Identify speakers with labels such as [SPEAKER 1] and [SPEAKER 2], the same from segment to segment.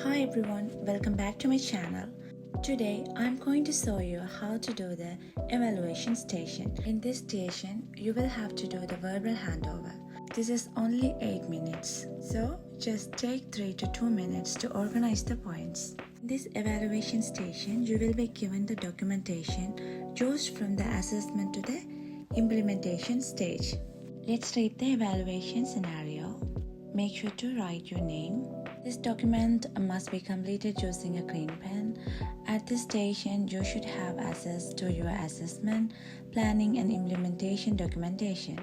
[SPEAKER 1] Hi everyone, welcome back to my channel. Today I'm going to show you how to do the evaluation station. In this station, you will have to do the verbal handover. This is only 8 minutes, so just take 3 to 2 minutes to organize the points. In this evaluation station, you will be given the documentation used from the assessment to the implementation stage. Let's read the evaluation scenario. Make sure to write your name. This document must be completed using a green pen. At this station, you should have access to your assessment, planning and implementation documentation.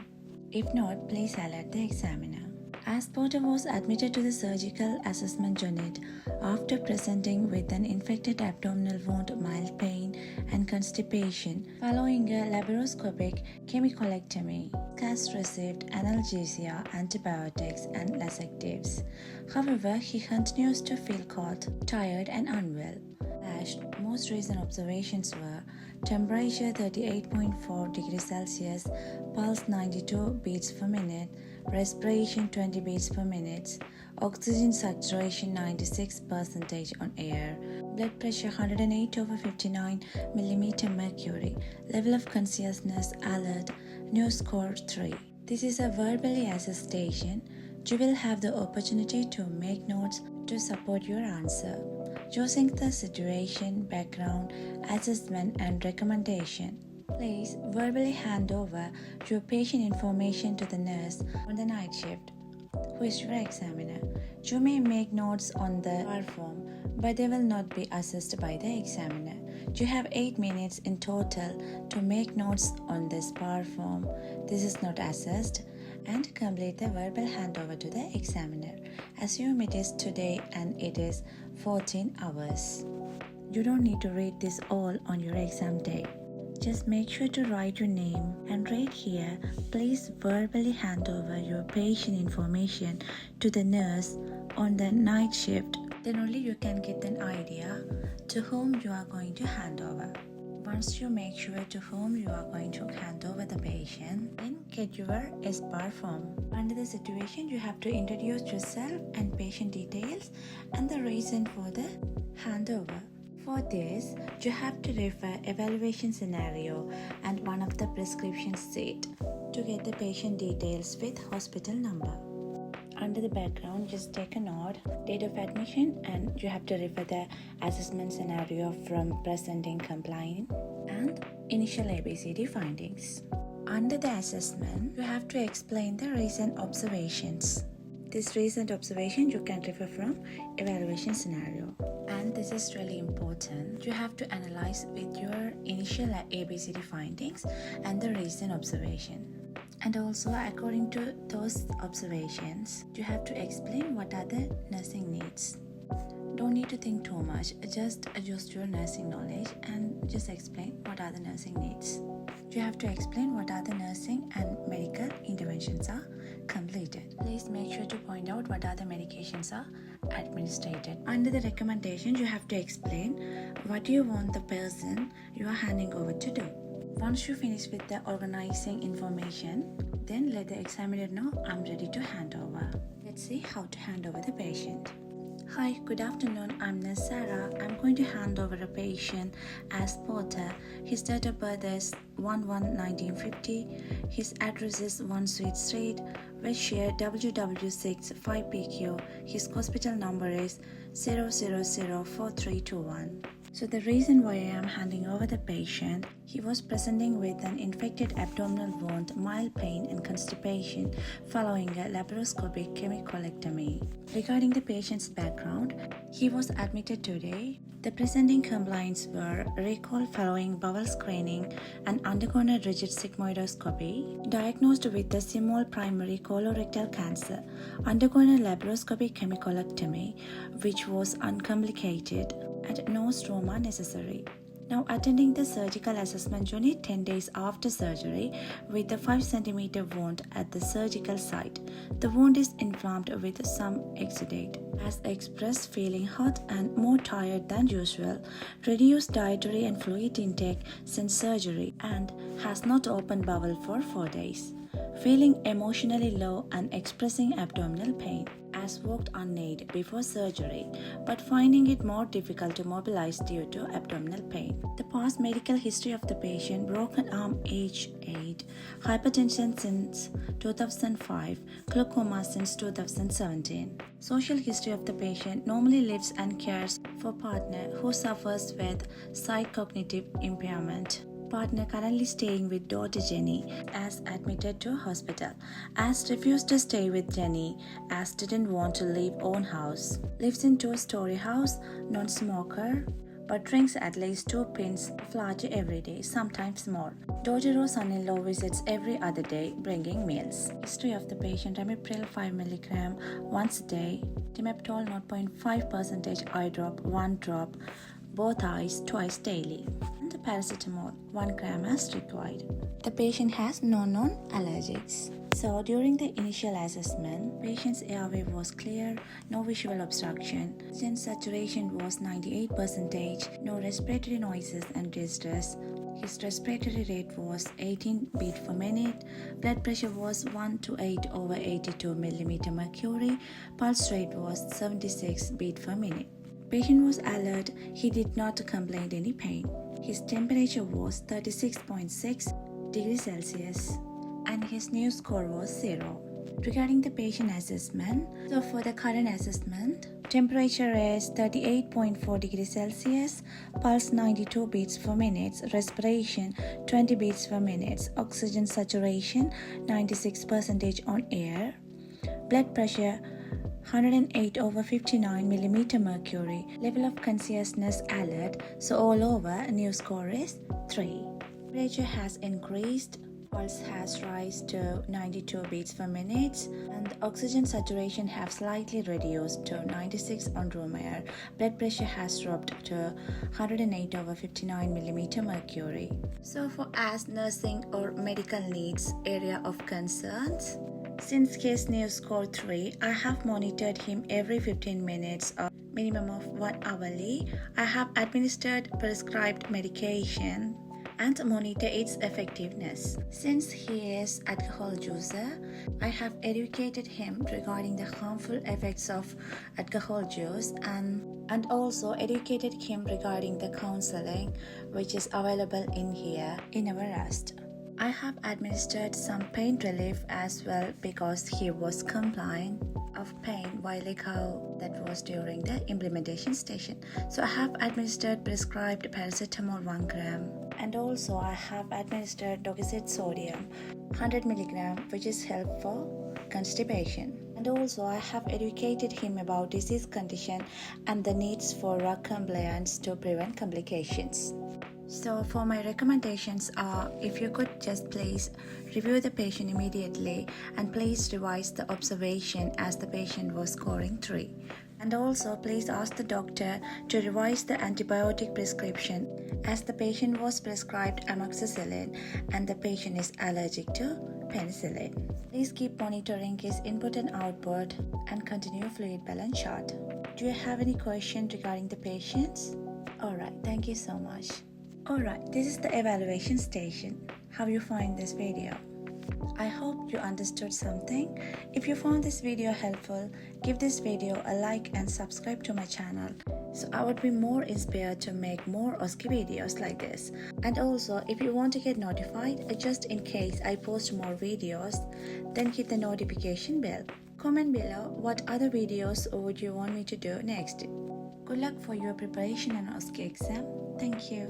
[SPEAKER 1] If not, please alert the examiner. As Porter was admitted to the surgical assessment unit after presenting with an infected abdominal wound, mild pain and constipation following a laparoscopic chemicolectomy. Cass received analgesia, antibiotics and laxatives. However, he continues to feel cold, tired and unwell. Most recent observations were temperature 38.4 degrees Celsius, pulse 92 beats per minute, respiration 20 beats per minute, oxygen saturation 96% on air, blood pressure 108/59 mm mercury, level of consciousness alert, new score 3. This is a verbally assessed station. You will have the opportunity to make notes to support your answer, using the situation, background, assessment and recommendation. Please verbally hand over your patient information to the nurse on the night shift, who is your examiner. You may make notes on the bar form, but they will not be assessed by the examiner. You have 8 minutes in total to make notes on this bar form. This is not assessed, and complete the verbal handover to the examiner. Assume it is today and it is 14 hours. You don't need to read this all on your exam day. Just make sure to write your name and right here, please verbally hand over your patient information to the nurse on the night shift. Then only you can get an idea to whom you are going to hand over. Once you make sure to whom you are going to hand over the patient, then get your SBAR form. Under the situation, you have to introduce yourself and patient details and the reason for the handover. For this, you have to refer evaluation scenario and one of the prescription sheet to get the patient details with hospital number. Under the background, just take a note, date of admission, and you have to refer the assessment scenario from presenting complaint and initial ABCD findings. Under the assessment, you have to explain the recent observations. This recent observation you can refer from evaluation scenario. And this is really important. You have to analyze with your initial ABCD findings and the recent observation. And also, according to those observations, you have to explain what are the nursing needs. Don't need to think too much, just adjust your nursing knowledge and just explain what are the nursing needs. You have to explain what are the nursing and medical interventions are completed. Please make sure to point out what are the medications are administered. Under the recommendation, you have to explain what you want the person you are handing over to do. Once you finish with the organizing information, then let the examiner know I'm ready to hand over. Let's see how to hand over the patient. Hi, good afternoon. I'm Nurse Sarah. I'm going to hand over a patient as Porter. His date of birth is 1/1/1950. His address is 1 Sweet Street, Westshire, WW6 5PQ. His hospital number is 0004321. So the reason why I am handing over the patient, he was presenting with an infected abdominal wound, mild pain and constipation following a laparoscopic chemicolectomy. Regarding the patient's background, he was admitted today. The presenting complaints were recall following bowel screening and undergone a rigid sigmoidoscopy, diagnosed with a small primary colorectal cancer, undergone a laparoscopic chemicolectomy, which was uncomplicated, and no stroma necessary. Now attending the surgical assessment unit 10 days after surgery with a 5 cm wound at the surgical site. The wound is inflamed with some exudate. Has expressed feeling hot and more tired than usual, reduced dietary and fluid intake since surgery, and has not opened bowel for 4 days. feeling emotionally low and expressing abdominal pain, as walked unaided before surgery, but finding it more difficult to mobilize due to abdominal pain. The past medical history of the patient: broken arm age 8, hypertension since 2005, glaucoma since 2017. Social history of the patient: normally lives and cares for partner who suffers with sight cognitive impairment. Partner currently staying with daughter Jenny, as admitted to hospital, as refused to stay with Jenny, as didn't want to leave own house. Lives in 2-story house, non-smoker, but drinks at least 2 pints of latte every day, sometimes more. Daughter or son-in-law visits every other day, bringing meals. History of the patient: ramipril 5 mg once a day, timeptol 0.5% eye drop 1 drop, both eyes twice daily, and the paracetamol 1 gram as required. The patient has no known allergies. So during the initial assessment, patient's airway was clear, no visual obstruction, oxygen saturation was 98%, no respiratory noises and distress. His respiratory rate was 18 beats per minute, blood pressure was 128/82 mm mercury, pulse rate was 76 beats per minute. Patient was alert, he did not complain any pain. His temperature was 36.6 degrees Celsius and his new score was 0. Regarding the patient assessment, so for the current assessment, temperature is 38.4 degrees Celsius, pulse 92 beats per minute, respiration 20 beats per minute, oxygen saturation 96% on air, blood pressure 108/59 mm mercury, level of consciousness alert, so all over new score is 3. Temperature has increased, pulse has risen to 92 beats per minute, and oxygen saturation have slightly reduced to 96 on room air. Blood pressure has dropped to 108/59 mm mercury. So for as nursing or medical needs area of concerns, since his new score 3, I have monitored him every 15 minutes or minimum of 1 hourly. I have administered prescribed medication and monitor its effectiveness. Since he is alcohol user, I have educated him regarding the harmful effects of alcohol use and also educated him regarding the counseling which is available in here in our rest. I have administered some pain relief as well because he was complaining of pain while ago, that was during the implementation station. So I have administered prescribed paracetamol 1 gram, and also I have administered doxycycline sodium 100 mg, which is helpful for constipation. And also I have educated him about disease condition and the needs for drug compliance to prevent complications. So for my recommendations are, if you could just please review the patient immediately and please revise the observation as the patient was scoring 3. And also please ask the doctor to revise the antibiotic prescription as the patient was prescribed amoxicillin and the patient is allergic to penicillin. Please keep monitoring his input and output and continue fluid balance chart. Do you have any question regarding the patients? Alright, thank you so much. Alright, this is the evaluation station. How you find this video? I hope you understood something. If you found this video helpful, give this video a like and subscribe to my channel, so I would be more inspired to make more OSCE videos like this. And also, if you want to get notified, just in case I post more videos, then hit the notification bell. Comment below what other videos would you want me to do next. Good luck for your preparation and OSCE exam. Thank you.